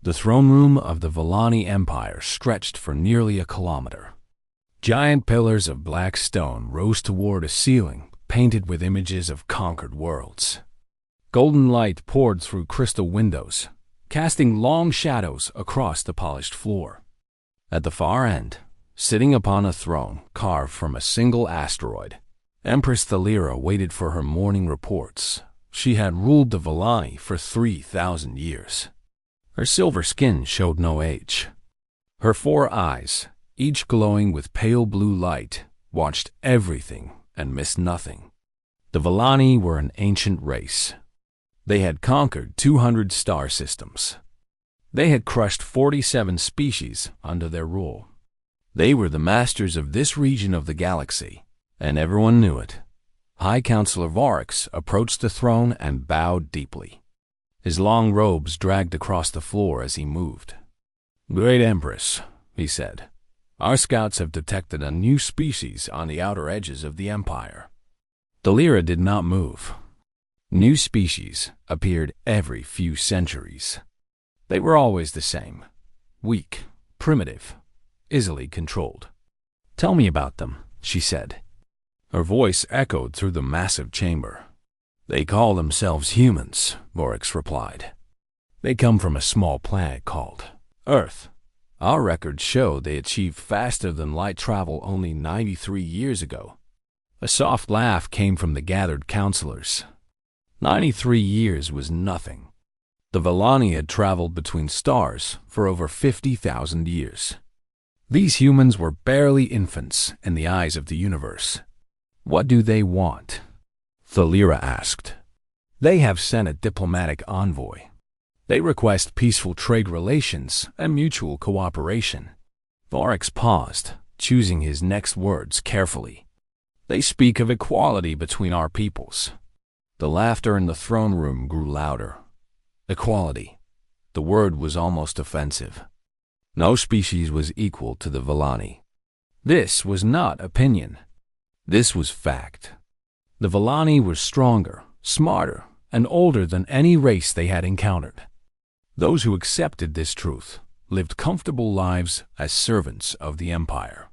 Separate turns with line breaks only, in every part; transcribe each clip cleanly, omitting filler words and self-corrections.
The throne room of the Vellani Empire stretched for nearly a kilometer. Giant pillars of black stone rose toward a ceiling painted with images of conquered worlds. Golden light poured through crystal windows, casting long shadows across the polished floor. At the far end, sitting upon a throne carved from a single asteroid, Empress Thalira waited for her morning reports. She had ruled the Vellani for 3,000 years. Her silver skin showed no age. Her 4 eyes, each glowing with pale blue light, watched everything and missed nothing. The Vellani were an ancient race. They had conquered 200 star systems. They had crushed 47 species under their rule. They were the masters of this region of the galaxy, and everyone knew it. High Counselor Varix approached the throne and bowed deeply. His long robes dragged across the floor as he moved. "Great Empress," he said, "our scouts have detected a new species on the outer edges of the Empire." Thalira did not move. New species appeared every few centuries. They were always the same: weak, primitive, easily controlled. "Tell me about them," she said. Her voice echoed through the massive chamber. "They call themselves humans," Varix replied. "They come from a small planet called Earth. Our records show they achieved faster-than-light travel only 93 years ago." A soft laugh came from the gathered counselors. 93 years was nothing. The Vellani had traveled between stars for over 50,000 years. These humans were barely infants in the eyes of the universe. "What do they want?" Thalira asked. "They have sent a diplomatic envoy. They request peaceful trade relations and mutual cooperation." Varix paused, choosing his next words carefully. "They speak of equality between our peoples." The laughter in the throne room grew louder. Equality. The word was almost offensive. No species was equal to the Vellani. This was not opinion. This was fact. The Vellani were stronger, smarter, and older than any race they had encountered. Those who accepted this truth lived comfortable lives as servants of the Empire.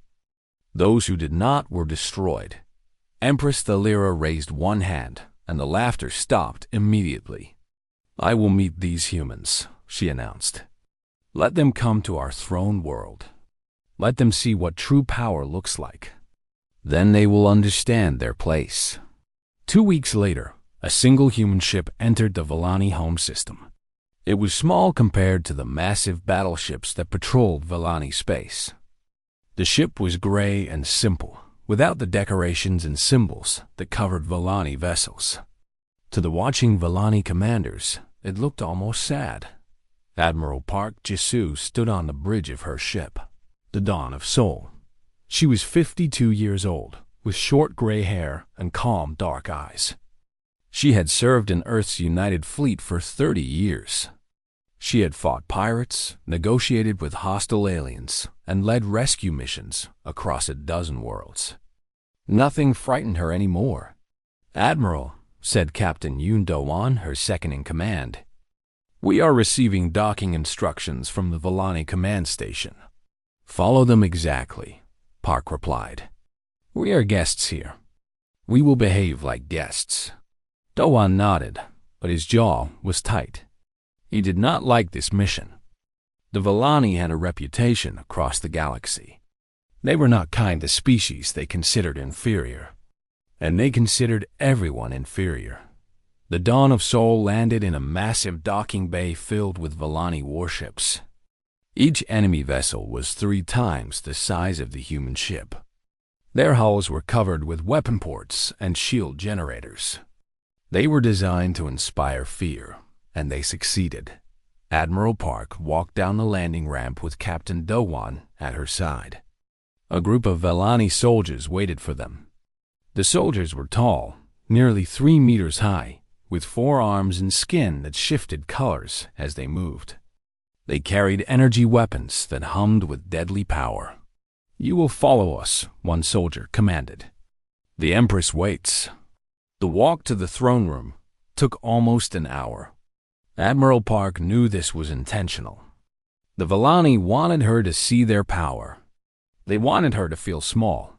Those who did not were destroyed. Empress Thalira raised one hand, and the laughter stopped immediately. "I will meet these humans," she announced. "Let them come to our throne world. Let them see what true power looks like. Then they will understand their place." 2 weeks later, a single human ship entered the Vellani home system. It was small compared to the massive battleships that patrolled Vellani space. The ship was gray and simple, without the decorations and symbols that covered Vellani vessels. To the watching Vellani commanders, it looked almost sad. Admiral Park Jisoo stood on the bridge of her ship, the Dawn of Seoul. She was 52 years old, with short gray hair and calm dark eyes. She had served in Earth's United Fleet for 30 years. She had fought pirates, negotiated with hostile aliens, and led rescue missions across a dozen worlds. Nothing frightened her anymore. "Admiral," said Captain Yoon Do-won, her second-in-command, "we are receiving docking instructions from the Vellani command station." "Follow them exactly," Park replied. "We are guests here. We will behave like guests." Do-won nodded, but his jaw was tight. He did not like this mission. The Vellani had a reputation across the galaxy. They were not kind to species they considered inferior, and they considered everyone inferior. The Dawn of Seoul landed in a massive docking bay filled with Vellani warships. Each enemy vessel was 3 times the size of the human ship. Their hulls were covered with weapon ports and shield generators. They were designed to inspire fear, and they succeeded. Admiral Park walked down the landing ramp with Captain Do-won at her side. A group of Vellani soldiers waited for them. The soldiers were tall, nearly 3 meters high, with 4 arms and skin that shifted colors as they moved. They carried energy weapons that hummed with deadly power. "You will follow us," one soldier commanded. "The Empress waits." The walk to the throne room took almost an hour. Admiral Park knew this was intentional. The Villani wanted her to see their power. They wanted her to feel small.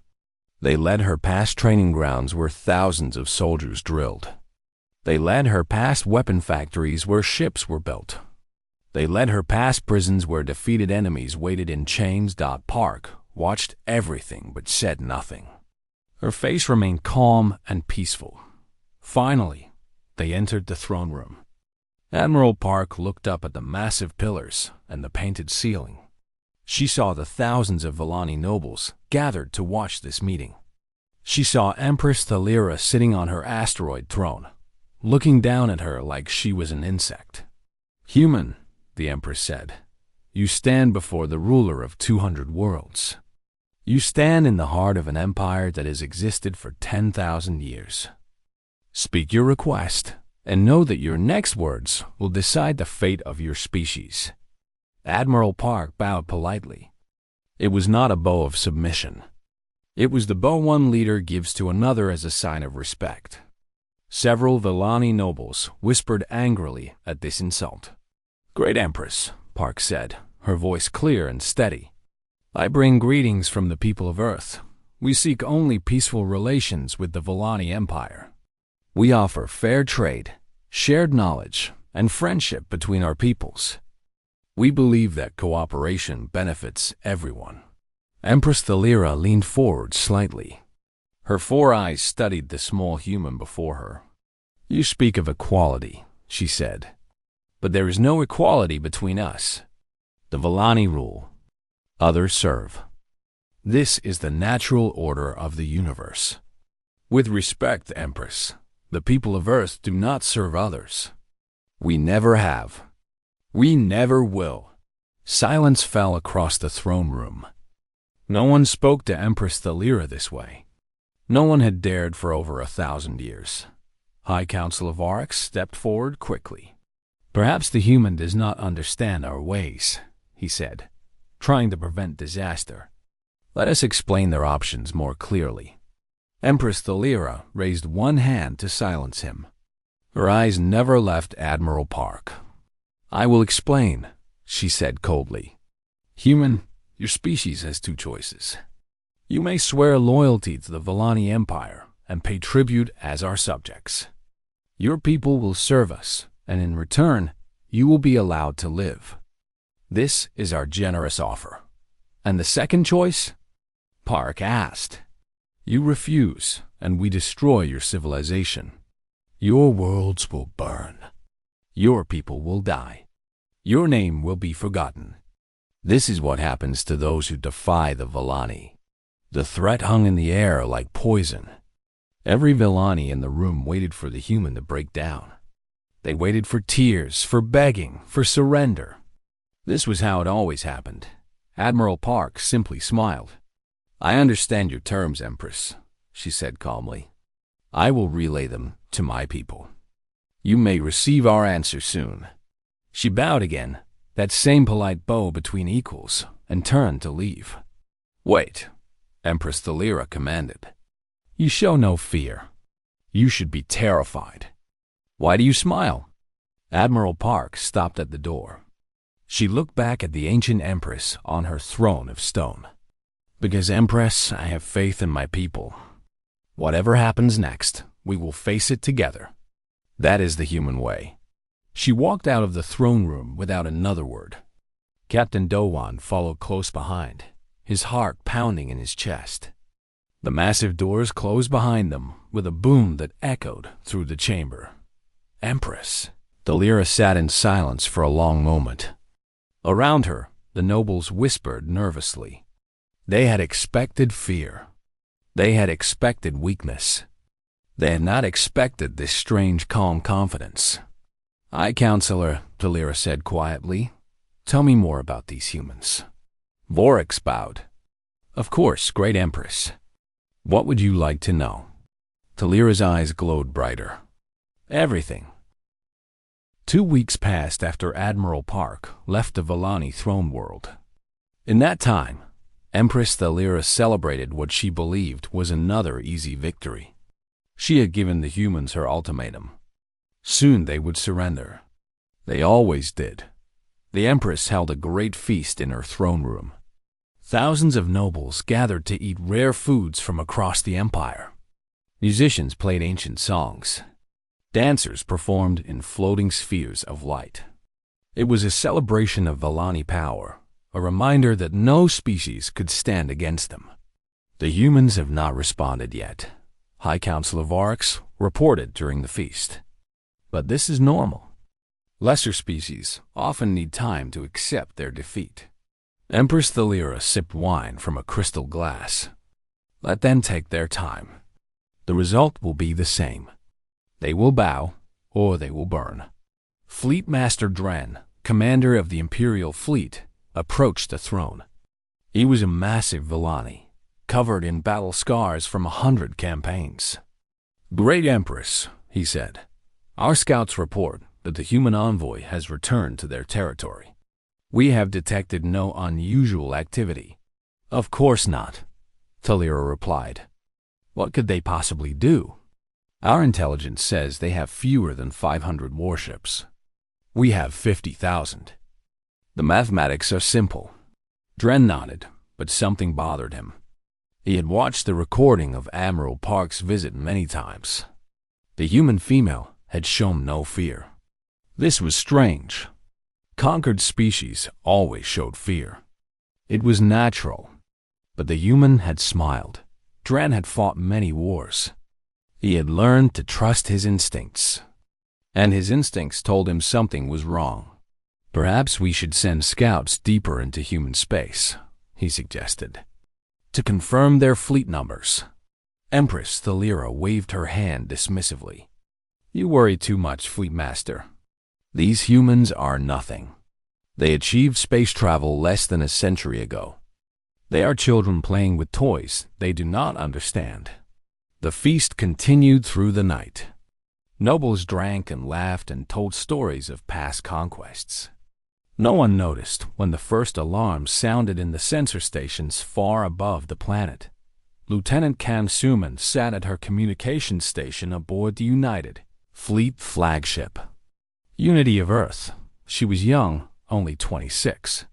They led her past training grounds where thousands of soldiers drilled. They led her past weapon factories where ships were built. They led her past prisons where defeated enemies waited in chains. Park watched everything but said nothing. Her face remained calm and peaceful. Finally, they entered the throne room. Admiral Park looked up at the massive pillars and the painted ceiling. She saw the thousands of Villani nobles gathered to watch this meeting. She saw Empress Thalira sitting on her asteroid throne, looking down at her like she was an insect. "Human," the Empress said, "you stand before the ruler of 200 worlds. You stand in the heart of an empire that has existed for 10,000 years. Speak your request, and know that your next words will decide the fate of your species." Admiral Park bowed politely. It was not a bow of submission. It was the bow one leader gives to another as a sign of respect. Several Villani nobles whispered angrily at this insult. "Great Empress," Park said, her voice clear and steady, "I bring greetings from the people of Earth. We seek only peaceful relations with the Villani Empire. We offer fair trade, shared knowledge, and friendship between our peoples. We believe that cooperation benefits everyone." Empress Thalira leaned forward slightly. Her 4 eyes studied the small human before her. "You speak of equality," she said, "but there is no equality between us. The Villani rule. Others serve. This is the natural order of the universe. With respect, Empress, the people of Earth do not serve others. We never have. We never will." Silence fell across the throne room. No one spoke to Empress Thalira this way. No one had dared for over 1,000 years. High Council of Orcs stepped forward quickly. "Perhaps the human does not understand our ways," he said, trying to prevent disaster. "Let us explain their options more clearly." Empress Thalira raised one hand to silence him. Her eyes never left Admiral Park. "I will explain," she said coldly. "Human, your species has 2 choices. You may swear loyalty to the Villani Empire and pay tribute as our subjects. Your people will serve us, and in return, you will be allowed to live. This is our generous offer. And the second choice?" Park asked. "You refuse, and we destroy your civilization. Your worlds will burn. Your people will die. Your name will be forgotten. This is what happens to those who defy the Villani." The threat hung in the air like poison. Every Villani in the room waited for the human to break down. They waited for tears, for begging, for surrender. This was how it always happened. Admiral Park simply smiled. "I understand your terms, Empress," she said calmly. "I will relay them to my people. You may receive our answer soon." She bowed again, that same polite bow between equals, and turned to leave. "Wait," Empress Thalira commanded. "You show no fear. You should be terrified. Why do you smile?" Admiral Park stopped at the door. She looked back at the ancient Empress on her throne of stone. "Because, Empress, I have faith in my people. Whatever happens next, we will face it together. That is the human way." She walked out of the throne room without another word. Captain Dowan followed close behind, his heart pounding in his chest. The massive doors closed behind them with a boom that echoed through the chamber. "Empress." Thalira sat in silence for a long moment. Around her, the nobles whispered nervously. They had expected fear. They had expected weakness. They had not expected this strange, calm confidence. "High Counselor," Thalira said quietly, "tell me more about these humans." Vorax bowed. "Of course, Great Empress. What would you like to know?" Thalira's eyes glowed brighter. "Everything." 2 weeks passed after Admiral Park left the Villani throne world. In that time, Empress Thalira celebrated what she believed was another easy victory. She had given the humans her ultimatum. Soon they would surrender. They always did. The Empress held a great feast in her throne room. Thousands of nobles gathered to eat rare foods from across the empire. Musicians played ancient songs. Dancers performed in floating spheres of light. It was a celebration of Valani power, a reminder that no species could stand against them. The humans have not responded yet, High Council of Orcs reported during the feast. But this is normal. Lesser species often need time to accept their defeat. Empress Thalira sipped wine from a crystal glass. Let them take their time. The result will be the same. They will bow, or they will burn. Fleet Master Dren, commander of the Imperial Fleet, approached the throne. He was a massive Valani, covered in battle scars from 100 campaigns. "Great Empress," he said, "our scouts report that the human envoy has returned to their territory. We have detected no unusual activity." "Of course not," Thalira replied. "What could they possibly do? Our intelligence says they have fewer than 500 warships. We have 50,000. The mathematics are simple." Dren nodded, but something bothered him. He had watched the recording of Admiral Park's visit many times. The human female had shown no fear. This was strange. Conquered species always showed fear. It was natural. But the human had smiled. Dren had fought many wars. He had learned to trust his instincts. And his instincts told him something was wrong. "Perhaps we should send scouts deeper into human space," he suggested, "to confirm their fleet numbers." Empress Thalira waved her hand dismissively. "You worry too much, Fleet Master. These humans are nothing. They achieved space travel less than a century ago. They are children playing with toys they do not understand." The feast continued through the night. Nobles drank and laughed and told stories of past conquests. No one noticed when the first alarms sounded in the sensor stations far above the planet. Lieutenant Kam Suman sat at her communications station aboard the United Fleet flagship, Unity of Earth. She was young, only 26.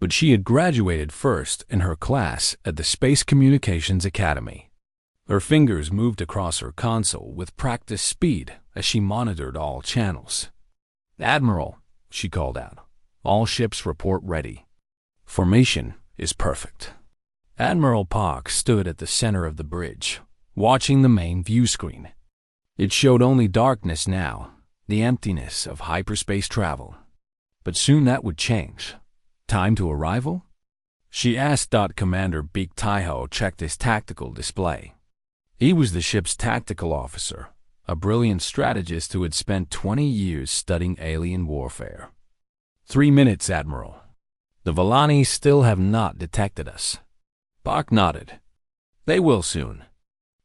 But she had graduated first in her class at the Space Communications Academy. Her fingers moved across her console with practiced speed as she monitored all channels. "Admiral," she called out, "all ships report ready. Formation is perfect." Admiral Park stood at the center of the bridge, watching the main view screen. It showed only darkness now, the emptiness of hyperspace travel. But soon that would change. "Time to arrival?" she asked. Commander Beak Taiho checked his tactical display. He was the ship's tactical officer, a brilliant strategist who had spent 20 years studying alien warfare. 3 minutes, Admiral. The Valani still have not detected us." Park nodded. "They will soon.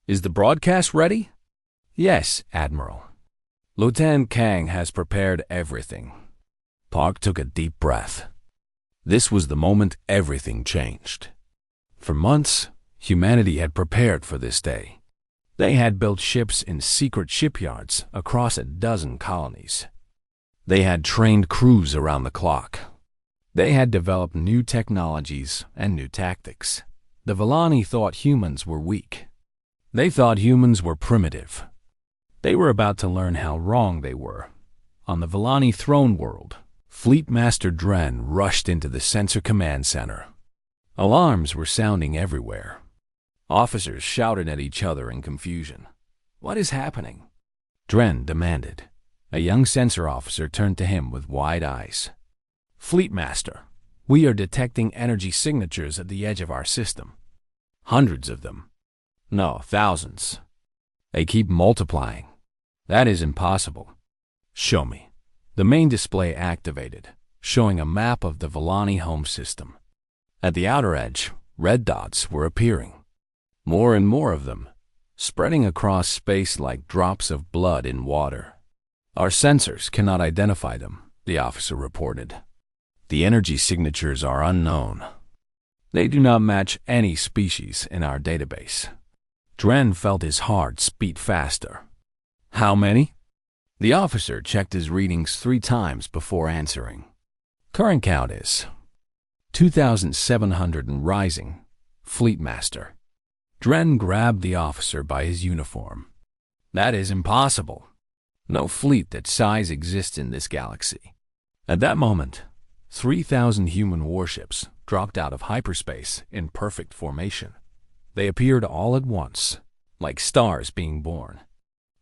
Is the broadcast ready?" "Yes, Admiral. Lieutenant Kang has prepared everything." Park took a deep breath. This was the moment everything changed. For months, humanity had prepared for this day. They had built ships in secret shipyards across a dozen colonies. They had trained crews around the clock. They had developed new technologies and new tactics. The Valani thought humans were weak. They thought humans were primitive. They were about to learn how wrong they were. On the Valani throne world, Fleet Master Dren rushed into the sensor command center. Alarms were sounding everywhere. Officers shouted at each other in confusion. "What is happening?" Dren demanded. A young sensor officer turned to him with wide eyes. "Fleet Master, we are detecting energy signatures at the edge of our system. Hundreds of them. No, thousands. They keep multiplying. That is impossible." "Show me." The main display activated, showing a map of the Valani home system. At the outer edge, red dots were appearing. More and more of them, spreading across space like drops of blood in water. "Our sensors cannot identify them," the officer reported. "The energy signatures are unknown. They do not match any species in our database." Dren felt his heart beat faster. "How many?" The officer checked his readings 3 times before answering. Current count is 2,700 and rising. Fleet Master. Dren grabbed the officer by his uniform. That is impossible. No fleet that size exists in this galaxy. At that moment, 3,000 human warships dropped out of hyperspace in perfect formation. They appeared all at once, like stars being born.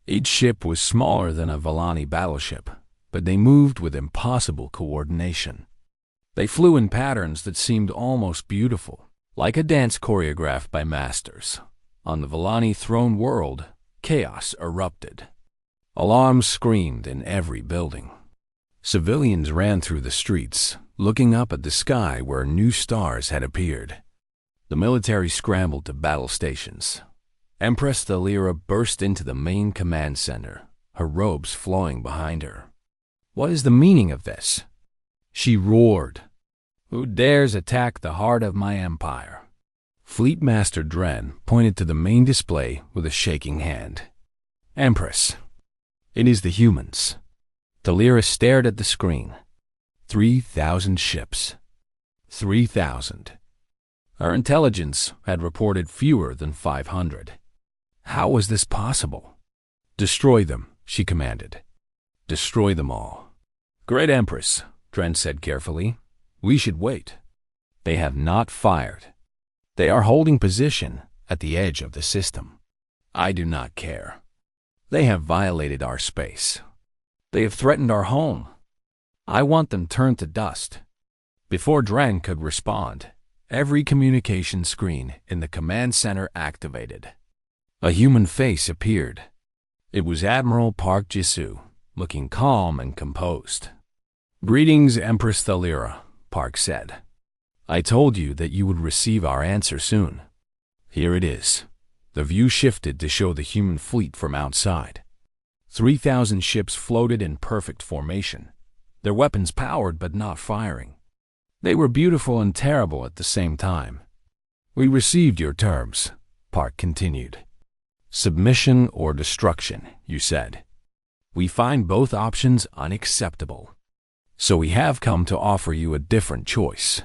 Each ship was smaller than a Volani battleship, but they moved with impossible coordination. They flew in patterns that seemed almost beautiful, like a dance choreographed by masters. On the Volani throne world, chaos erupted. Alarms screamed in every building. Civilians ran through the streets, looking up at the sky where new stars had appeared. The military scrambled to battle stations. Empress Thalira burst into the main command center, her robes flowing behind her. What is the meaning of this? She roared. Who dares attack the heart of my empire? Fleet Master Dren pointed to the main display with a shaking hand. Empress. It is the humans. Thalira stared at the screen. 3,000 ships. 3,000. Our intelligence had reported fewer than 500. How was this possible? Destroy them, she commanded. Destroy them all. Great Empress, Dren said carefully. We should wait. They have not fired. They are holding position at the edge of the system. I do not care. They have violated our space. They have threatened our home. I want them turned to dust. Before Dren could respond, every communication screen in the command center activated. A human face appeared. It was Admiral Park Jisoo, looking calm and composed. Greetings, Empress Thalira, Park said. I told you that you would receive our answer soon. Here it is. The view shifted to show the human fleet from outside. 3,000 ships floated in perfect formation, their weapons powered but not firing. They were beautiful and terrible at the same time. We received your terms, Park continued. Submission or destruction, you said. We find both options unacceptable. So we have come to offer you a different choice.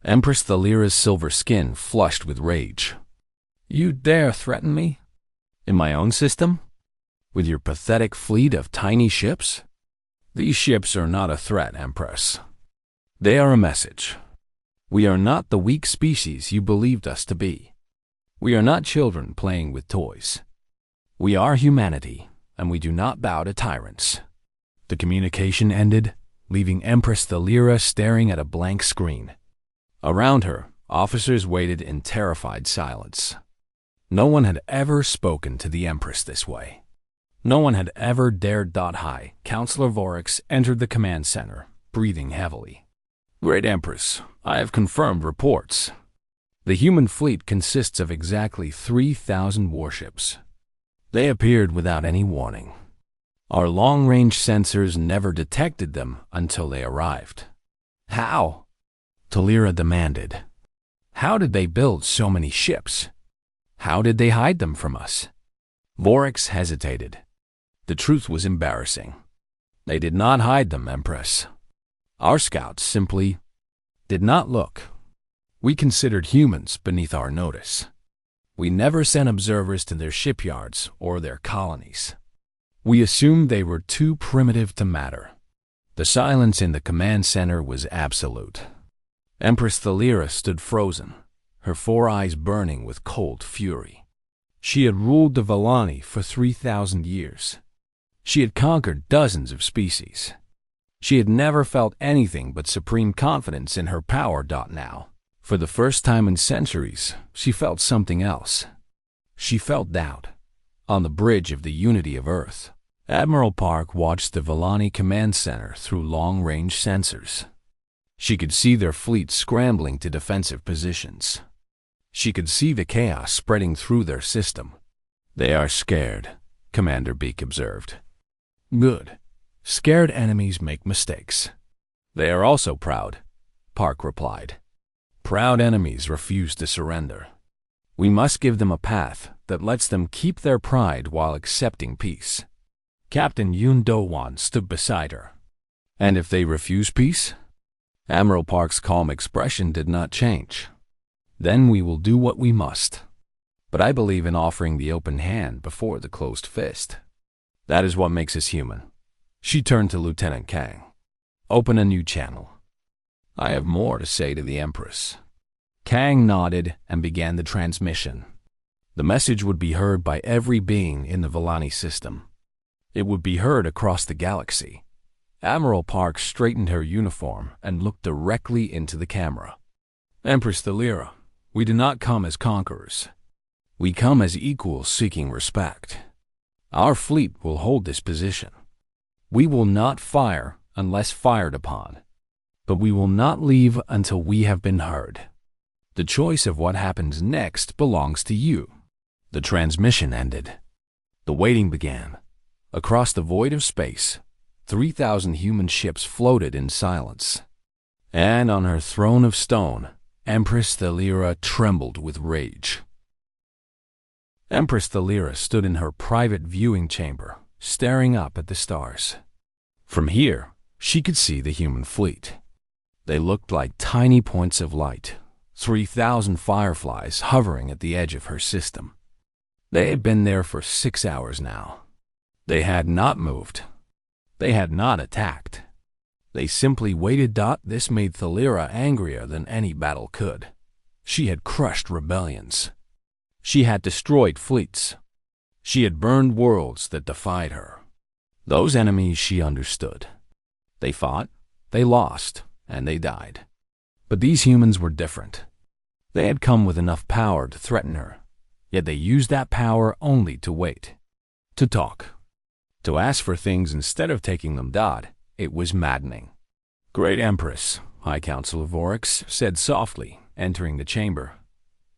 Empress Thalira's silver skin flushed with rage. You dare threaten me? In my own system? With your pathetic fleet of tiny ships? These ships are not a threat, Empress. They are a message. We are not the weak species you believed us to be. We are not children playing with toys. We are humanity, and we do not bow to tyrants. The communication ended, leaving Empress Thalira staring at a blank screen. Around her, officers waited in terrified silence. No one had ever spoken to the Empress this way. No one had ever dared. High Counselor Vorix entered the command center, breathing heavily. Great Empress, I have confirmed reports. The human fleet consists of exactly 3,000 warships. They appeared without any warning. Our long-range sensors never detected them until they arrived. How? Thalira demanded. How did they build so many ships? How did they hide them from us? Vorix hesitated. The truth was embarrassing. They did not hide them, Empress. Our scouts simply did not look. We considered humans beneath our notice. We never sent observers to their shipyards or their colonies. We assumed they were too primitive to matter. The silence in the command center was absolute. Empress Thalira stood frozen, her 4 eyes burning with cold fury. She had ruled the Volani for 3,000 years. She had conquered dozens of species. She had never felt anything but supreme confidence in her power. Now, for the first time in centuries, she felt something else. She felt doubt. On the bridge of the unity of Earth, Admiral Park watched the Volani command center through long-range sensors. She could see their fleet scrambling to defensive positions. She could see the chaos spreading through their system. They are scared, Commander Beak observed. Good. Scared enemies make mistakes. They are also proud, Park replied. Proud enemies refuse to surrender. We must give them a path that lets them keep their pride while accepting peace. Captain Yoon Do-won stood beside her. And if they refuse peace? Admiral Park's calm expression did not change. Then we will do what we must. But I believe in offering the open hand before the closed fist. That is what makes us human. She turned to Lieutenant Kang. Open a new channel. I have more to say to the Empress. Kang nodded and began the transmission. The message would be heard by every being in the Vellani system. It would be heard across the galaxy. Admiral Park straightened her uniform and looked directly into the camera. Empress Thalira, we do not come as conquerors. We come as equals seeking respect. Our fleet will hold this position. We will not fire unless fired upon, but we will not leave until we have been heard. The choice of what happens next belongs to you. The transmission ended. The waiting began. Across the void of space, 3,000 human ships floated in silence. And on her throne of stone, Empress Thalira trembled with rage. Empress Thalira stood in her private viewing chamber, staring up at the stars. From here, she could see the human fleet. They looked like tiny points of light, 3,000 fireflies hovering at the edge of her system. They had been there for 6 hours now. They had not moved. They had not attacked. They simply waited. This made Thalira angrier than any battle could. She had crushed rebellions. She had destroyed fleets. She had burned worlds that defied her. Those enemies she understood. They fought, they lost, and they died. But these humans were different. They had come with enough power to threaten her, yet they used that power only to wait, to talk, to ask for things instead of taking them. It was maddening. Great Empress, High Council of Orcs said softly, entering the chamber.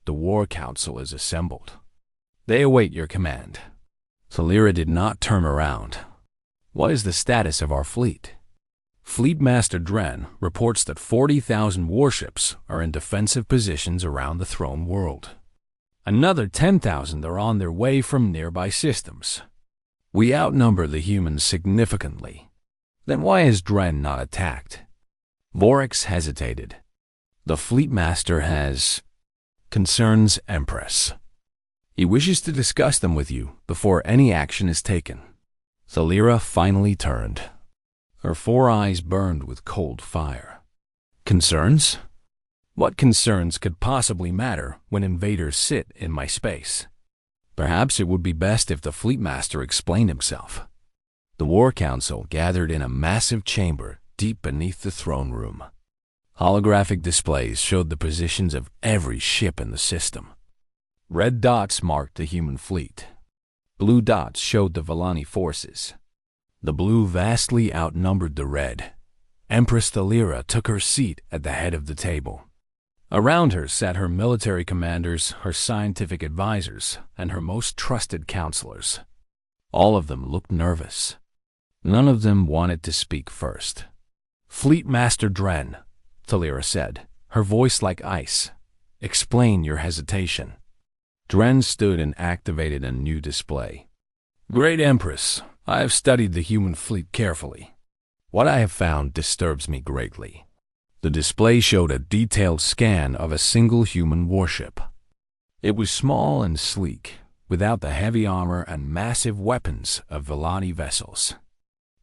The War Council is assembled. They await your command. Thalira did not turn around. What is the status of our fleet? Fleet Master Dren reports that 40,000 warships are in defensive positions around the throne world. Another 10,000 are on their way from nearby systems. We outnumber the humans significantly. Then why is Dren not attacked? Vorax hesitated. The Fleet Master has concerns, Empress. He wishes to discuss them with you before any action is taken. Thalira finally turned. Her 4 eyes burned with cold fire. Concerns? What concerns could possibly matter when invaders sit in my space? Perhaps it would be best if the Fleet Master explained himself. The War Council gathered in a massive chamber deep beneath the throne room. Holographic displays showed the positions of every ship in the system. Red dots marked the human fleet. Blue dots showed the Vellani forces. The blue vastly outnumbered the red. Empress Thalira took her seat at the head of the table. Around her sat her military commanders, her scientific advisors, and her most trusted counselors. All of them looked nervous. None of them wanted to speak first. Fleet Master Dren, Thalira said, her voice like ice. Explain your hesitation. Dren stood and activated a new display. Great Empress, I have studied the human fleet carefully. What I have found disturbs me greatly. The display showed a detailed scan of a single human warship. It was small and sleek, without the heavy armor and massive weapons of Vellani vessels.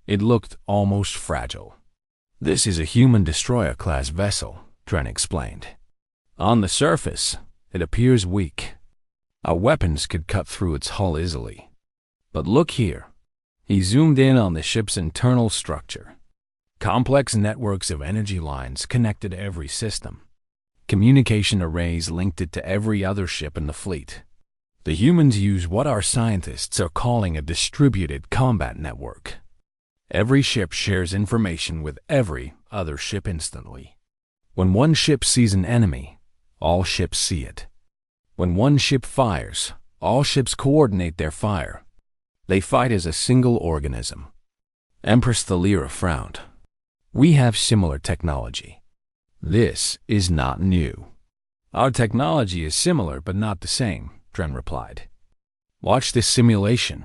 It looked almost fragile. This is a human destroyer-class vessel, Dren explained. On the surface, it appears weak. Our weapons could cut through its hull easily. But look here. He zoomed in on the ship's internal structure. Complex networks of energy lines connected every system. Communication arrays linked it to every other ship in the fleet. The humans use what our scientists are calling a distributed combat network. Every ship shares information with every other ship instantly. When one ship sees an enemy, all ships see it. When one ship fires, all ships coordinate their fire. They fight as a single organism. Empress Thalira frowned. We have similar technology. This is not new. Our technology is similar but not the same, Dren replied. Watch this simulation.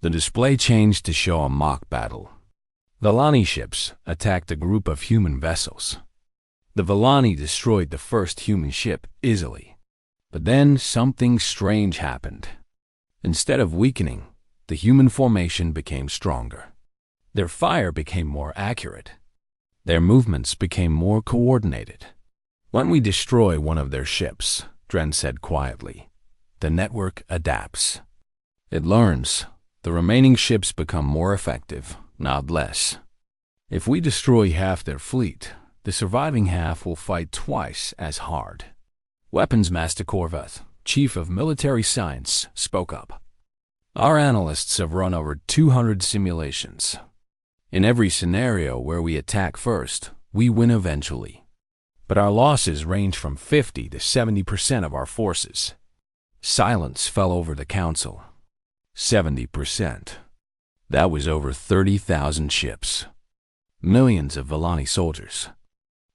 The display changed to show a mock battle. Vellani ships attacked a group of human vessels. The Vellani destroyed the first human ship easily. But then something strange happened. Instead of weakening, the human formation became stronger. Their fire became more accurate. Their movements became more coordinated. When we destroy one of their ships, Dren said quietly, the network adapts. It learns. The remaining ships become more effective, not less. If we destroy half their fleet, the surviving half will fight twice as hard. Weapons Master Korvath, Chief of Military Science, spoke up. Our analysts have run over 200 simulations. In every scenario where we attack first, we win eventually. But our losses range from 50 to 70% of our forces. Silence fell over the council. 70%. That was over 30,000 ships. Millions of Vellani soldiers.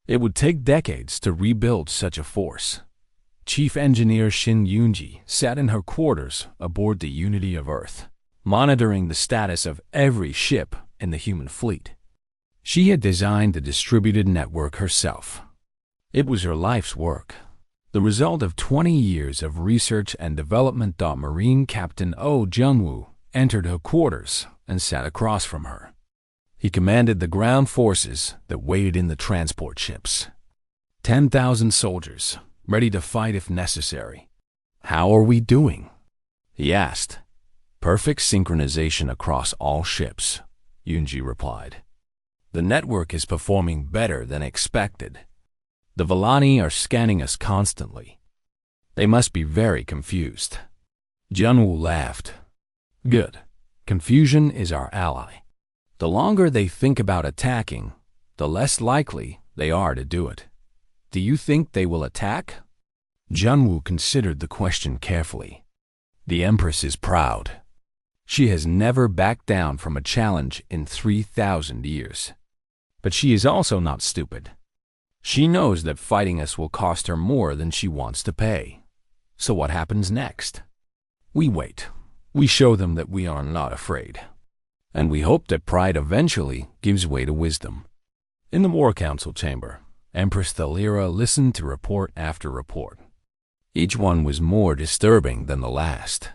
It would take decades to rebuild such a force. Chief Engineer Shin Yunji sat in her quarters aboard the Unity of Earth, monitoring the status of every ship in the human fleet. She had designed the distributed network herself. It was her life's work, the result of 20 years of research and development. Marine Captain Oh Jungwoo entered her quarters and sat across from her. He commanded the ground forces that waited in the transport ships. 10,000 soldiers, ready to fight if necessary. How are we doing? He asked. Perfect synchronization across all ships, Yunji replied. The network is performing better than expected. The Vellani are scanning us constantly. They must be very confused. Junwoo laughed. Good. Confusion is our ally. The longer they think about attacking, the less likely they are to do it. Do you think they will attack? Junwoo considered the question carefully. The Empress is proud. She has never backed down from a challenge in 3,000 years. But she is also not stupid. She knows that fighting us will cost her more than she wants to pay. So what happens next? We wait. We show them that we are not afraid. And we hope that pride eventually gives way to wisdom. In the War Council chamber, Empress Thalira listened to report after report. Each one was more disturbing than the last.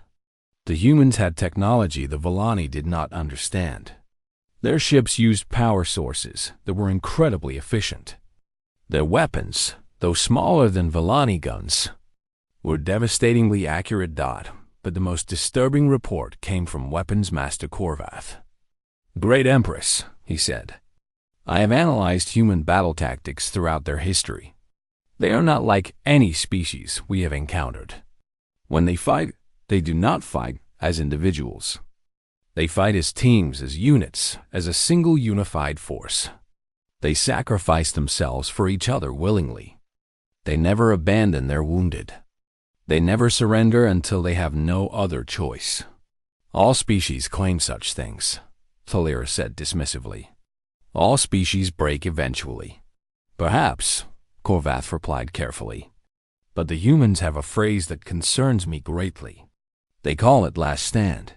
The humans had technology the Vellani did not understand. Their ships used power sources that were incredibly efficient. Their weapons, though smaller than Vellani guns, were devastatingly accurate. But the most disturbing report came from Weapons Master Korvath. Great Empress, he said, I have analyzed human battle tactics throughout their history. They are not like any species we have encountered. When they fight, they do not fight as individuals. They fight as teams, as units, as a single unified force. They sacrifice themselves for each other willingly. They never abandon their wounded. They never surrender until they have no other choice. All species claim such things, Thalira said dismissively. All species break eventually. Perhaps, Korvath replied carefully. But the humans have a phrase that concerns me greatly. They call it last stand.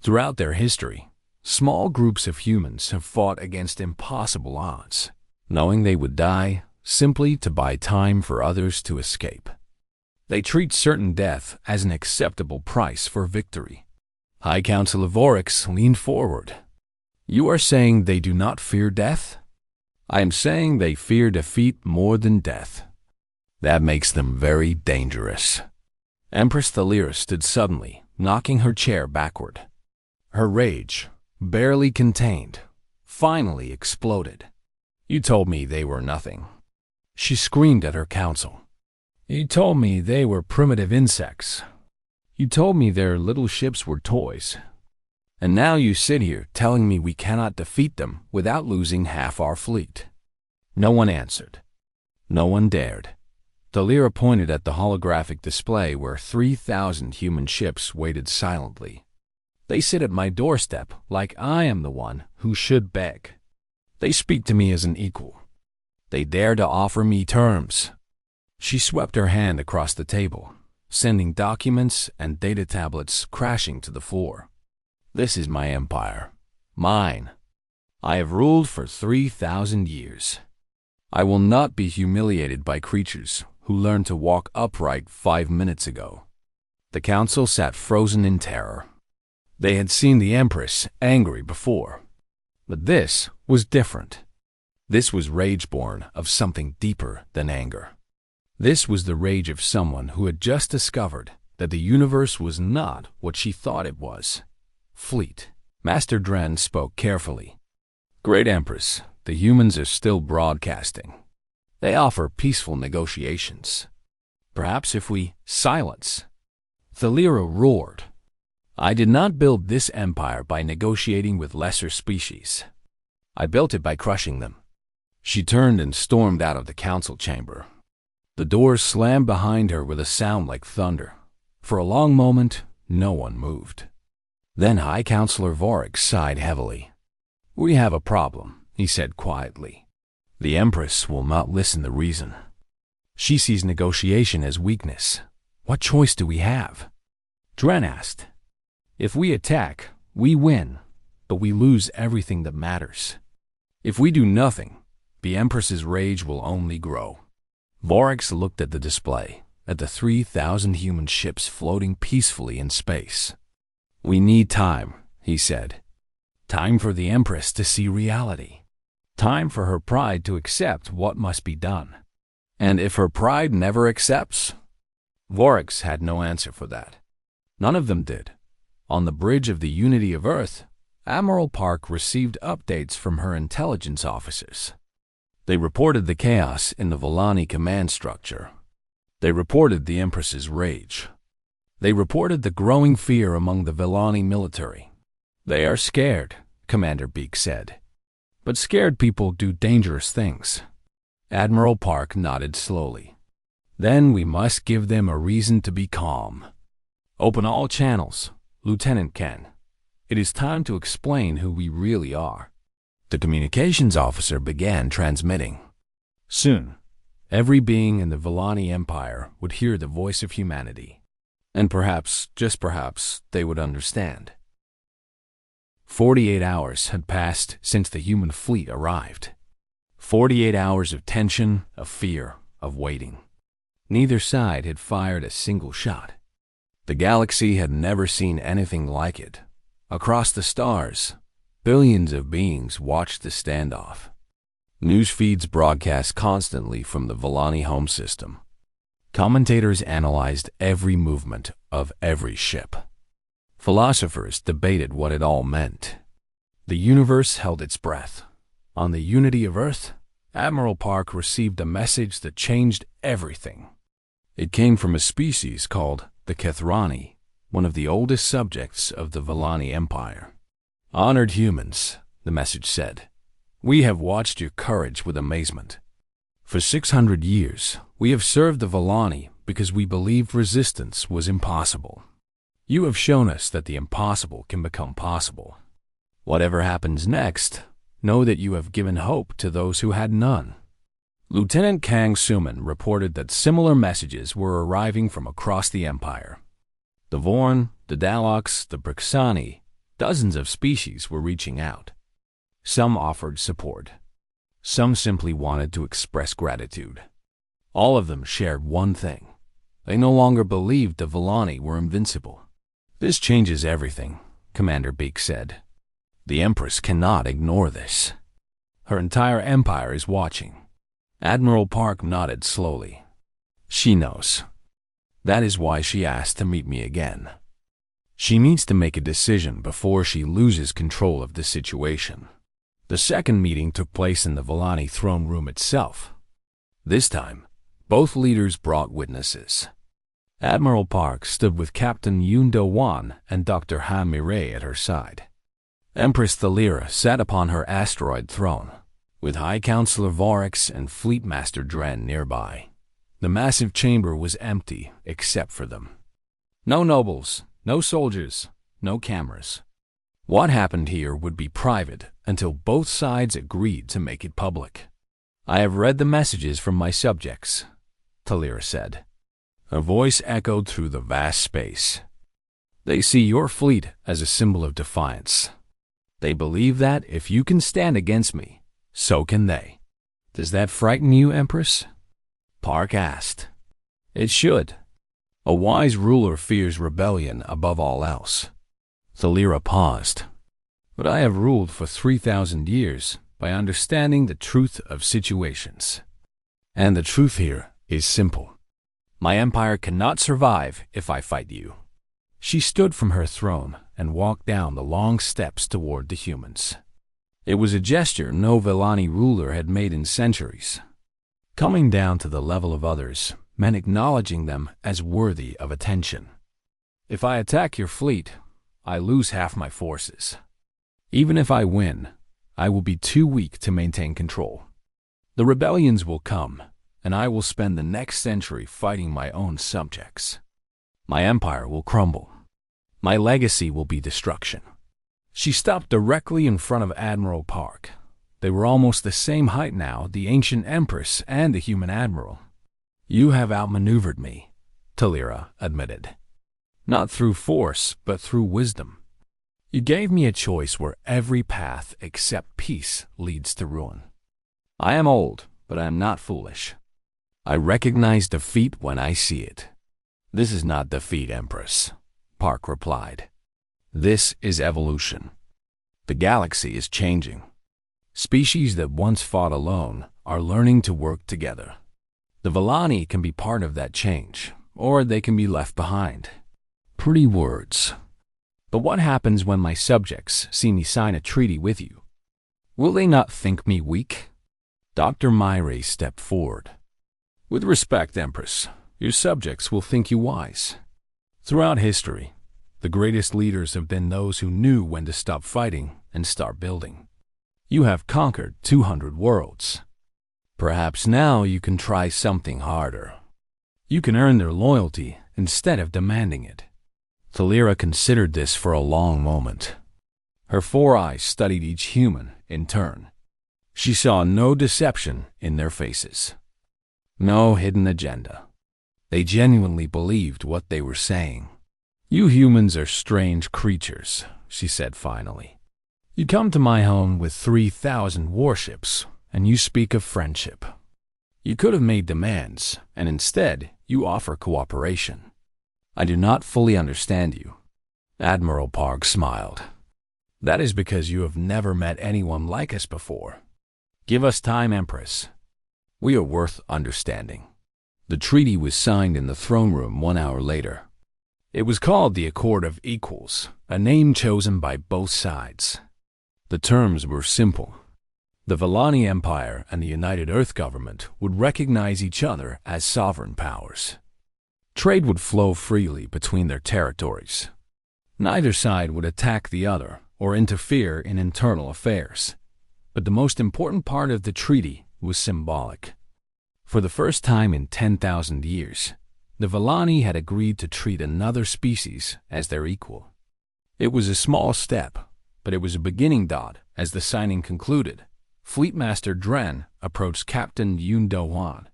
Throughout their history, small groups of humans have fought against impossible odds, knowing they would die simply to buy time for others to escape. They treat certain death as an acceptable price for victory. High Council of Orcs leaned forward. You are saying they do not fear death? I am saying they fear defeat more than death. That makes them very dangerous. Empress Thalira stood suddenly, knocking her chair backward. Her rage, barely contained, finally exploded. You told me they were nothing. She screamed at her council. You told me they were primitive insects. You told me their little ships were toys. And now you sit here telling me we cannot defeat them without losing half our fleet. No one answered. No one dared. Thalira pointed at the holographic display where 3,000 human ships waited silently. They sit at my doorstep like I am the one who should beg. They speak to me as an equal. They dare to offer me terms. She swept her hand across the table, sending documents and data tablets crashing to the floor. This is my empire. Mine. I have ruled for 3,000 years. I will not be humiliated by creatures who learned to walk upright 5 minutes ago. The council sat frozen in terror. They had seen the Empress angry before, but this was different. This was rage born of something deeper than anger. This was the rage of someone who had just discovered that the universe was not what she thought it was. Fleet. Master Dren spoke carefully. Great Empress, the humans are still broadcasting. They offer peaceful negotiations. Perhaps if we silence. Thalira roared. I did not build this empire by negotiating with lesser species. I built it by crushing them. She turned and stormed out of the council chamber. The doors slammed behind her with a sound like thunder. For a long moment, no one moved. Then High Counselor Vorik sighed heavily. We have a problem, he said quietly. The Empress will not listen to reason. She sees negotiation as weakness. What choice do we have? Dren asked. If we attack, we win, but we lose everything that matters. If we do nothing, the Empress's rage will only grow. Vorik looked at the display, at the 3,000 human ships floating peacefully in space. We need time, he said. Time for the Empress to see reality. Time for her pride to accept what must be done. And if her pride never accepts? Vorik had no answer for that. None of them did. On the bridge of the Unity of Earth, Admiral Park received updates from her intelligence officers. They reported the chaos in the Volani command structure. They reported the Empress's rage. They reported the growing fear among the Volani military. They are scared, Commander Beak said. But scared people do dangerous things. Admiral Park nodded slowly. Then we must give them a reason to be calm. Open all channels, Lieutenant Ken. It is time to explain who we really are. The communications officer began transmitting. Soon, every being in the Volani Empire would hear the voice of humanity. And perhaps, just perhaps, they would understand. 48 hours had passed since the human fleet arrived. 48 hours of tension, of fear, of waiting. Neither side had fired a single shot. The galaxy had never seen anything like it. Across the stars, billions of beings watched the standoff. News feeds broadcast constantly from the Volani home system. Commentators analyzed every movement of every ship. Philosophers debated what it all meant. The universe held its breath. On the Unity of Earth, Admiral Park received a message that changed everything. It came from a species called the Kethrani, one of the oldest subjects of the Volani Empire. Honored humans, the message said, we have watched your courage with amazement. For 600 years, we have served the Volani because we believed resistance was impossible. You have shown us that the impossible can become possible. Whatever happens next, know that you have given hope to those who had none. Lieutenant Kang Suman reported that similar messages were arriving from across the Empire. The Vorn, the Daloks, the Brixani, dozens of species were reaching out. Some offered support. Some simply wanted to express gratitude. All of them shared one thing. They no longer believed the Volani were invincible. This changes everything, Commander Beak said. The Empress cannot ignore this. Her entire empire is watching. Admiral Park nodded slowly. She knows. That is why she asked to meet me again. She needs to make a decision before she loses control of the situation. The second meeting took place in the Volani throne room itself. This time, both leaders brought witnesses. Admiral Park stood with Captain Yoon Do-wan and Dr. Han Mi-rae at her side. Empress Thalira sat upon her asteroid throne, with High Counselor Vorik and Fleet Master Dren nearby. The massive chamber was empty except for them. No nobles, no soldiers, no cameras. What happened here would be private until both sides agreed to make it public. I have read the messages from my subjects, Thalira said. Her voice echoed through the vast space. They see your fleet as a symbol of defiance. They believe that if you can stand against me, so can they. Does that frighten you, Empress? Park asked. It should. A wise ruler fears rebellion above all else. Thalira paused. But I have ruled for 3,000 years by understanding the truth of situations. And the truth here is simple. My empire cannot survive if I fight you. She stood from her throne and walked down the long steps toward the humans. It was a gesture no Vellani ruler had made in centuries. Coming down to the level of others meant acknowledging them as worthy of attention. If I attack your fleet, I lose half my forces. Even if I win, I will be too weak to maintain control. The rebellions will come, and I will spend the next century fighting my own subjects. My empire will crumble. My legacy will be destruction. She stopped directly in front of Admiral Park. They were almost the same height now, the ancient Empress and the human admiral. You have outmaneuvered me, Thalira admitted. Not through force, but through wisdom. You gave me a choice where every path except peace leads to ruin. I am old, but I am not foolish. I recognize defeat when I see it. This is not defeat, Empress, Park replied. This is evolution. The galaxy is changing. Species that once fought alone are learning to work together. The Vellani can be part of that change, or they can be left behind. Pretty words. But what happens when my subjects see me sign a treaty with you? Will they not think me weak? Dr. Myre stepped forward. With respect, Empress, your subjects will think you wise. Throughout history, the greatest leaders have been those who knew when to stop fighting and start building. You have conquered 200 worlds. Perhaps now you can try something harder. You can earn their loyalty instead of demanding it. Thalira considered this for a long moment. Her 4 eyes studied each human in turn. She saw no deception in their faces. No hidden agenda. They genuinely believed what they were saying. You humans are strange creatures, she said finally. You come to my home with 3,000 warships, and you speak of friendship. You could have made demands, and instead you offer cooperation. I do not fully understand you. Admiral Park smiled. That is because you have never met anyone like us before. Give us time, Empress. We are worth understanding. The treaty was signed in the throne room 1 hour later. It was called the Accord of Equals, a name chosen by both sides. The terms were simple. The Vellani Empire and the United Earth Government would recognize each other as sovereign powers. Trade would flow freely between their territories. Neither side would attack the other or interfere in internal affairs. But the most important part of the treaty was symbolic. For the first time in 10,000 years, the Vellani had agreed to treat another species as their equal. It was a small step, but it was a beginning dot. As the signing concluded, Fleetmaster Dren approached Captain Yun Do-wan.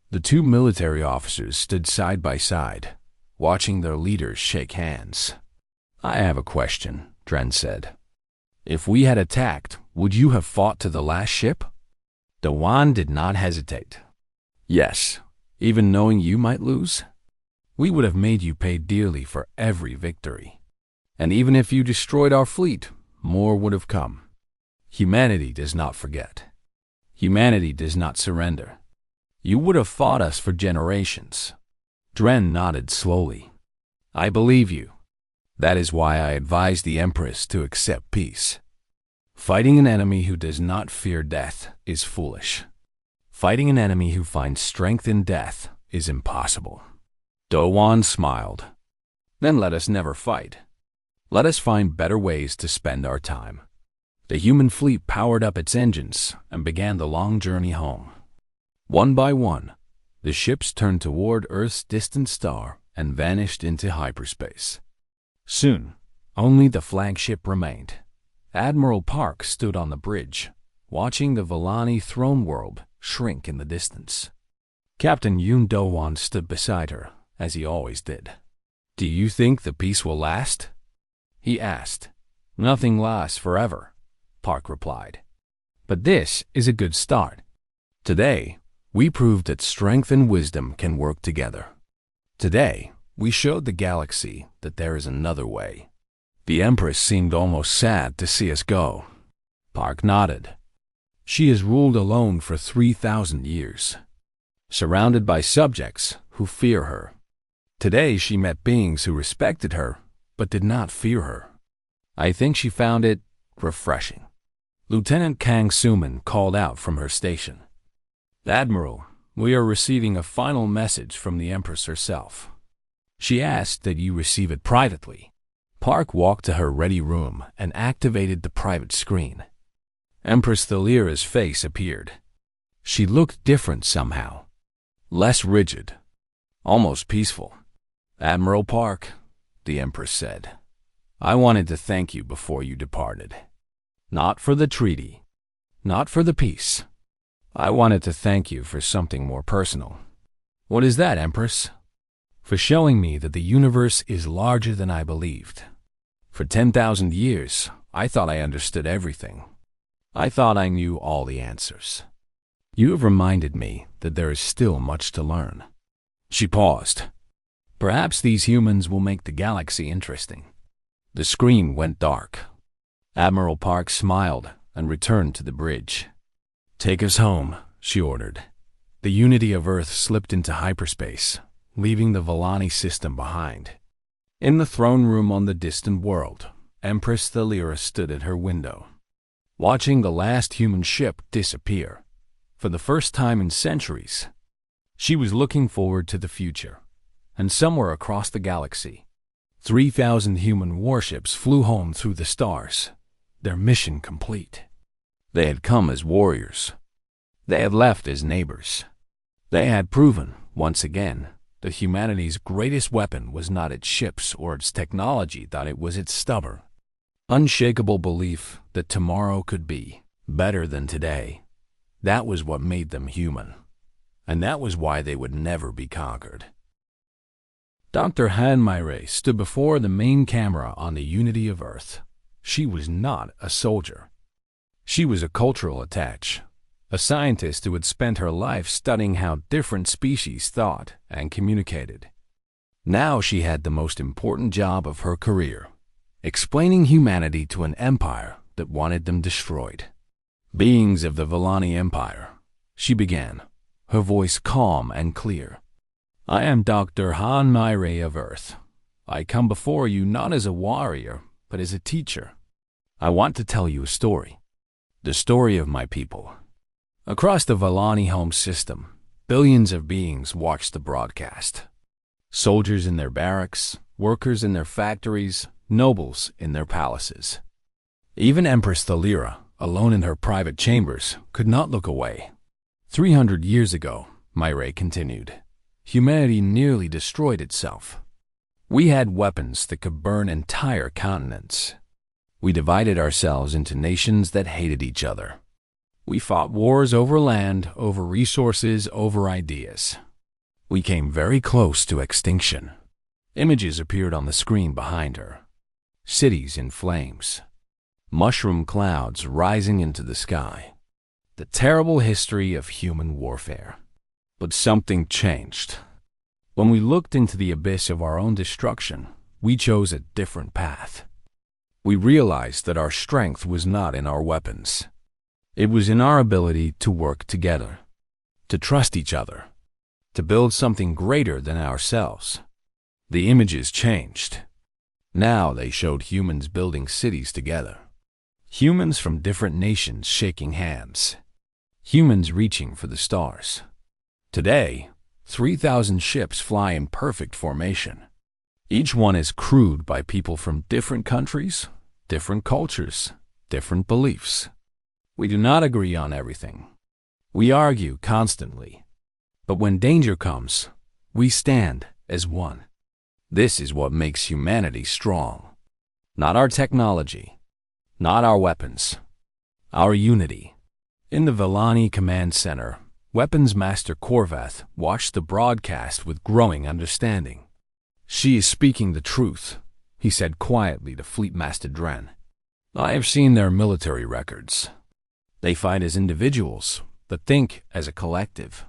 The 2 military officers stood side by side, watching their leaders shake hands. I have a question, Dren said. If we had attacked, would you have fought to the last ship? Do-wan did not hesitate. Yes, even knowing you might lose? We would have made you pay dearly for every victory. And even if you destroyed our fleet, more would have come. Humanity does not forget. Humanity does not surrender. You would have fought us for generations. Dren nodded slowly. I believe you. That is why I advised the Empress to accept peace. Fighting an enemy who does not fear death is foolish. Fighting an enemy who finds strength in death is impossible. Do-wan smiled. Then let us never fight. Let us find better ways to spend our time. The human fleet powered up its engines and began the long journey home. One by one, the ships turned toward Earth's distant star and vanished into hyperspace. Soon, only the flagship remained. Admiral Park stood on the bridge, watching the Vellani throne world shrink in the distance. Captain Yun Do-wan stood beside her, as he always did. Do you think the peace will last? He asked. Nothing lasts forever, Park replied. But this is a good start. Today, we proved that strength and wisdom can work together. Today, we showed the galaxy that there is another way. The Empress seemed almost sad to see us go. Park nodded. She has ruled alone for 3,000 years, surrounded by subjects who fear her. Today she met beings who respected her, but did not fear her. I think she found it refreshing. Lieutenant Kang Suman called out from her station. Admiral, we are receiving a final message from the Empress herself. She asked that you receive it privately. Park walked to her ready room and activated the private screen. Empress Thalira's face appeared. She looked different somehow. Less rigid. Almost peaceful. Admiral Park, the Empress said, I wanted to thank you before you departed. Not for the treaty. Not for the peace. I wanted to thank you for something more personal. What is that, Empress? For showing me that the universe is larger than I believed. For 10,000 years, I thought I understood everything. I thought I knew all the answers. You have reminded me that there is still much to learn. She paused. Perhaps these humans will make the galaxy interesting. The screen went dark. Admiral Park smiled and returned to the bridge. Take us home, she ordered. The Unity of Earth slipped into hyperspace, leaving the Volani system behind. In the throne room on the distant world, Empress Thalira stood at her window, watching the last human ship disappear. For the first time in centuries, she was looking forward to the future, and somewhere across the galaxy, 3,000 human warships flew home through the stars, their mission complete. They had come as warriors. They had left as neighbors. They had proven, once again, that humanity's greatest weapon was not its ships or its technology, that it was its stubborn, unshakable belief that tomorrow could be better than today. That was what made them human, and that was why they would never be conquered. Dr. Han Myre stood before the main camera on the Unity of Earth. She was not a soldier. She was a cultural attaché, a scientist who had spent her life studying how different species thought and communicated. Now she had the most important job of her career, explaining humanity to an empire that wanted them destroyed. Beings of the Volani Empire, she began, her voice calm and clear. I am Dr. Han Myre of Earth. I come before you not as a warrior, but as a teacher. I want to tell you a story. The story of my people. Across the Volani home system, billions of beings watched the broadcast. Soldiers in their barracks, workers in their factories, nobles in their palaces. Even Empress Thalira, alone in her private chambers, could not look away. 300 years ago, Myre continued, humanity nearly destroyed itself. We had weapons that could burn entire continents. We divided ourselves into nations that hated each other. We fought wars over land, over resources, over ideas. We came very close to extinction. Images appeared on the screen behind her. Cities in flames. Mushroom clouds rising into the sky. The terrible history of human warfare. But something changed. When we looked into the abyss of our own destruction, we chose a different path. We realized that our strength was not in our weapons. It was in our ability to work together, to trust each other, to build something greater than ourselves. The images changed. Now they showed humans building cities together. Humans from different nations shaking hands. Humans reaching for the stars. Today, 3,000 ships fly in perfect formation. Each one is crewed by people from different countries, different cultures, different beliefs. We do not agree on everything. We argue constantly. But when danger comes, we stand as one. This is what makes humanity strong. Not our technology, not our weapons, our unity. In the Volani Command Center, Weapons Master Korvath watched the broadcast with growing understanding. She is speaking the truth, he said quietly to Fleet Master Dren. I have seen their military records. They fight as individuals, but think as a collective.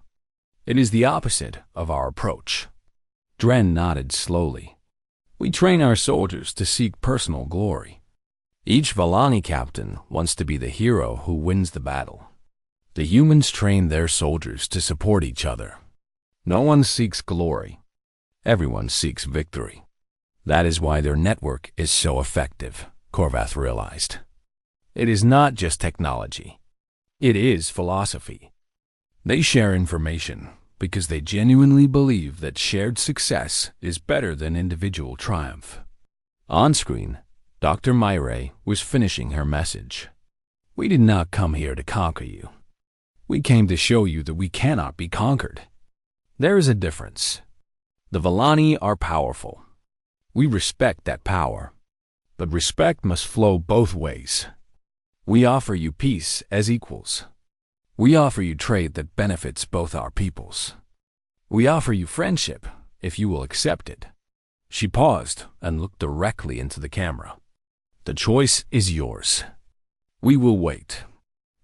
It is the opposite of our approach. Dren nodded slowly. We train our soldiers to seek personal glory. Each Valani captain wants to be the hero who wins the battle. The humans train their soldiers to support each other. No one seeks glory. Everyone seeks victory. That is why their network is so effective, Korvath realized. It is not just technology. It is philosophy. They share information because they genuinely believe that shared success is better than individual triumph. On screen, Dr. Myre was finishing her message. We did not come here to conquer you. We came to show you that we cannot be conquered. There is a difference. The Valani are powerful. We respect that power. But respect must flow both ways. We offer you peace as equals. We offer you trade that benefits both our peoples. We offer you friendship if you will accept it. She paused and looked directly into the camera. The choice is yours. We will wait.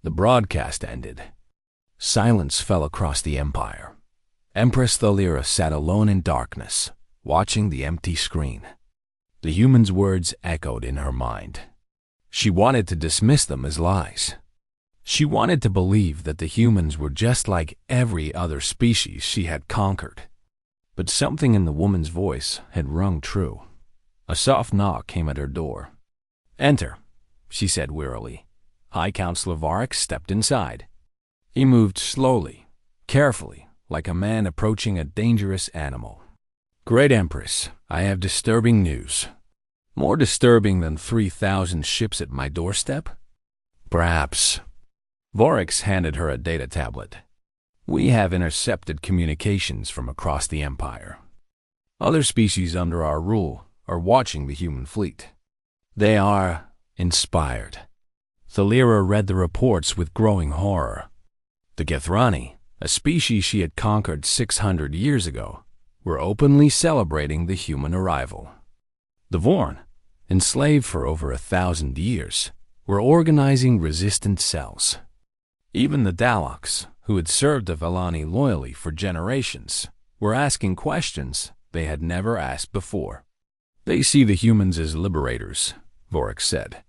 The broadcast ended. Silence fell across the Empire. Empress Thalira sat alone in darkness, watching the empty screen. The human's words echoed in her mind. She wanted to dismiss them as lies. She wanted to believe that the humans were just like every other species she had conquered. But something in the woman's voice had rung true. A soft knock came at her door. "Enter," she said wearily. High Counselor Varric stepped inside. He moved slowly, carefully, like a man approaching a dangerous animal. "Great Empress, I have disturbing news." "More disturbing than 3,000 ships at my doorstep?" "Perhaps." Varric handed her a data tablet. "We have intercepted communications from across the Empire. Other species under our rule are watching the human fleet. They are inspired." Thalira read the reports with growing horror. The Gethrani, a species she had conquered 600 years ago, were openly celebrating the human arrival. The Vorn, enslaved for over 1,000 years, were organizing resistant cells. Even the Daleks, who had served the Valani loyally for generations, were asking questions they had never asked before. "They see the humans as liberators," Varric said.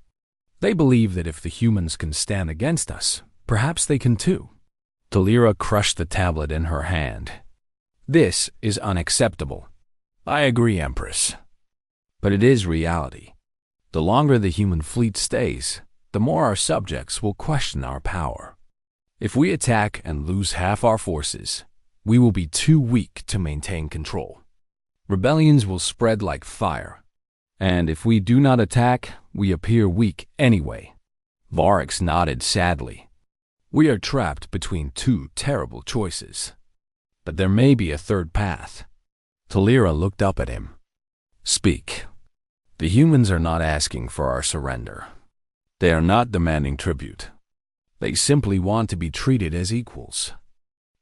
"They believe that if the humans can stand against us, perhaps they can too." Thalira crushed the tablet in her hand. "This is unacceptable." "I agree, Empress. But it is reality. The longer the human fleet stays, the more our subjects will question our power. If we attack and lose half our forces, we will be too weak to maintain control. Rebellions will spread like fire. And if we do not attack, we appear weak anyway." Varric nodded sadly. "We are trapped between two terrible choices. But there may be a third path." Thalira looked up at him. "Speak." "The humans are not asking for our surrender. They are not demanding tribute. They simply want to be treated as equals.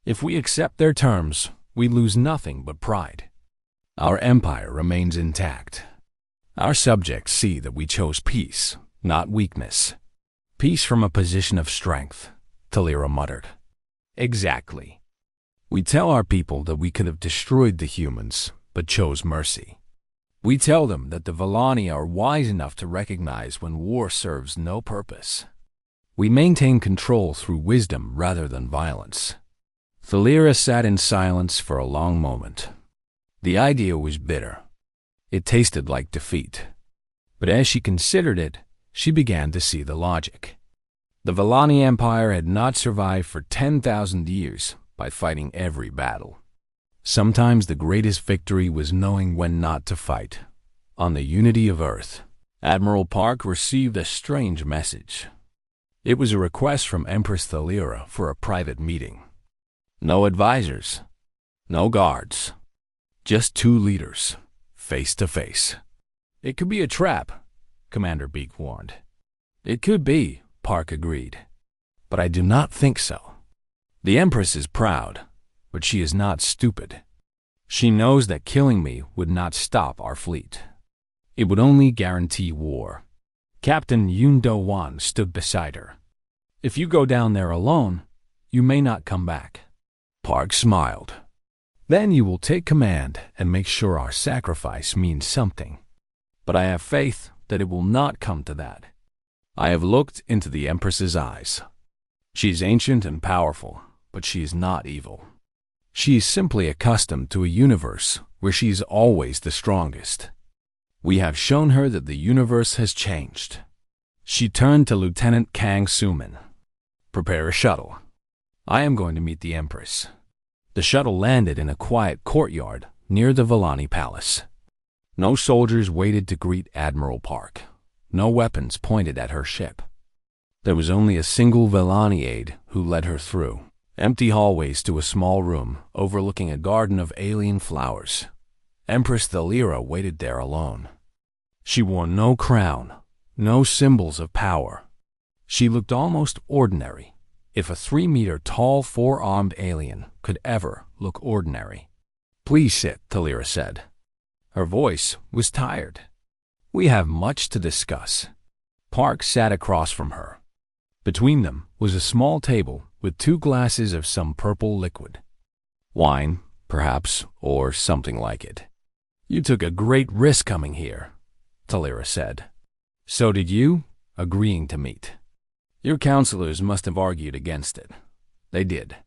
If we accept their terms, we lose nothing but pride. Our empire remains intact. Our subjects see that we chose peace, not weakness." "Peace from a position of strength," Thalira muttered. "Exactly. We tell our people that we could have destroyed the humans, but chose mercy. We tell them that the Valani are wise enough to recognize when war serves no purpose. We maintain control through wisdom rather than violence." Thalira sat in silence for a long moment. The idea was bitter. It tasted like defeat. But as she considered it, she began to see the logic. The Valani Empire had not survived for 10,000 years by fighting every battle. Sometimes the greatest victory was knowing when not to fight. On the Unity of Earth, Admiral Park received a strange message. It was a request from Empress Thalira for a private meeting. No advisors, no guards, just two leaders, face to face. "It could be a trap," Commander Beak warned. "It could be," Park agreed. "But I do not think so. The Empress is proud, but she is not stupid. She knows that killing me would not stop our fleet. It would only guarantee war." Captain Yoon Do-wan stood beside her. "If you go down there alone, you may not come back. Park smiled. Then you will take command and make sure our sacrifice means something. But I have faith that it will not come to that. I have looked into the Empress's eyes. She is ancient and powerful, but she is not evil. She is simply accustomed to a universe where she is always the strongest. We have shown her that the universe has changed. She turned to Lieutenant Kang Suman. Prepare a shuttle. I am going to meet the Empress. The shuttle landed in a quiet courtyard near the Vellani Palace. No soldiers waited to greet Admiral Park. No weapons pointed at her ship. There was only a single Vellani aide who led her through empty hallways to a small room overlooking a garden of alien flowers. Empress Thalira waited there alone. She wore no crown, no symbols of power. She looked almost ordinary, if a 3-meter-tall, 4-armed alien could ever look ordinary. Please sit, Thalira said. Her voice was tired. We have much to discuss. Park sat across from her. Between them was a small table with 2 glasses of some purple liquid. Wine, perhaps, or something like it. You took a great risk coming here, Thalira said. So did you, agreeing to meet. Your counselors must have argued against it. They did.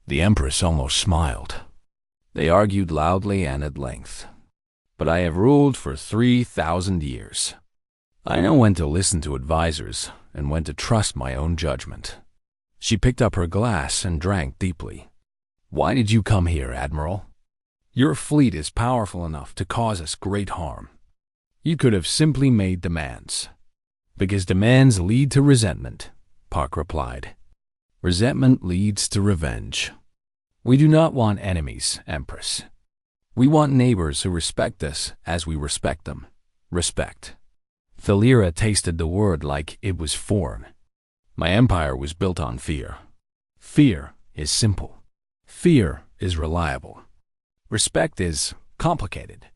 The Empress almost smiled. They argued loudly and at length. But I have ruled for 3,000 years. I know when to listen to advisors and when to trust my own judgment. She picked up her glass and drank deeply. Why did you come here, Admiral? Your fleet is powerful enough to cause us great harm. You could have simply made demands. Because demands lead to resentment, Park replied. Resentment leads to revenge. We do not want enemies, Empress. We want neighbors who respect us as we respect them. Respect. Thalira tasted the word like it was foreign. My empire was built on fear. Fear is simple. Fear is reliable. Respect is complicated.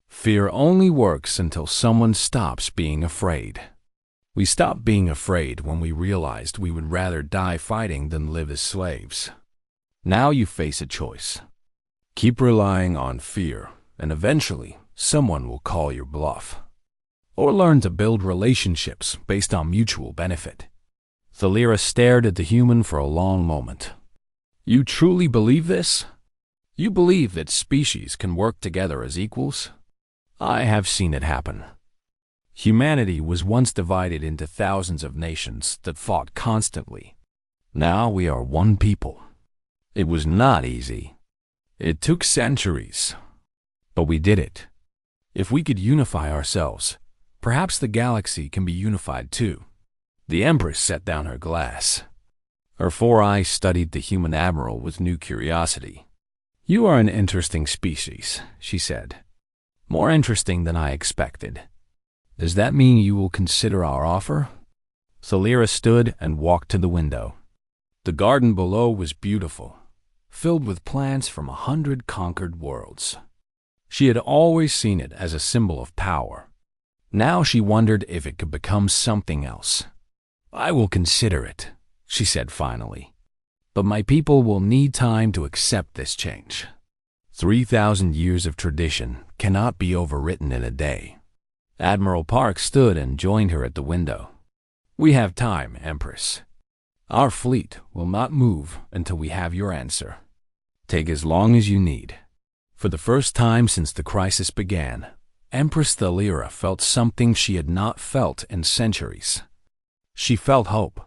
Fear only works until someone stops being afraid. We stopped being afraid when we realized we would rather die fighting than live as slaves. Now you face a choice. Keep relying on fear, and eventually someone will call your bluff. Or learn to build relationships based on mutual benefit. Thalira stared at the human for a long moment. You truly believe this? You believe that species can work together as equals? I have seen it happen. Humanity was once divided into thousands of nations that fought constantly. Now we are one people. It was not easy. It took centuries. But we did it. If we could unify ourselves, perhaps the galaxy can be unified too. The Empress set down her glass. Her 4 eyes studied the human admiral with new curiosity. You are an interesting species, she said. More interesting than I expected. Does that mean you will consider our offer? Thalira stood and walked to the window. The garden below was beautiful, filled with plants from 100 conquered worlds. She had always seen it as a symbol of power. Now she wondered if it could become something else. I will consider it, she said finally. But my people will need time to accept this change. 3,000 years of tradition cannot be overwritten in a day. Admiral Park stood and joined her at the window. We have time, Empress. Our fleet will not move until we have your answer. Take as long as you need. For the first time since the crisis began, Empress Thalira felt something she had not felt in centuries. She felt hope.